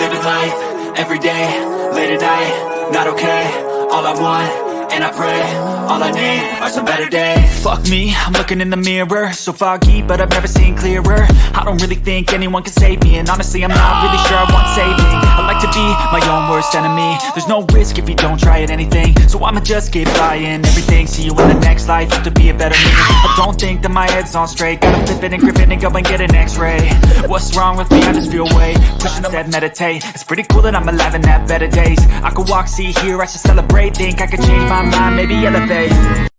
living life, everyday, late at night, not okay. All I want, and I pray, all I need are some better days. Fuck me, I'm looking in the mirror, so foggy, but I've never seen clearer. I don't really think anyone can save me, and honestly I'm not really sure I want saving. I like to be my own worst enemy. There's no risk if you don't try at anything, so I'ma just keep buying everything. See you in the next life, have to be a better me. I don't think that my head's on straight, gotta flip it and grip it and go and get an x-ray. What's wrong with me? I just feel weight, pushing said meditate. It's pretty cool that I'm alive and have better days. I could walk, see, hear, I should celebrate. Think I could change my mind, maybe elevate.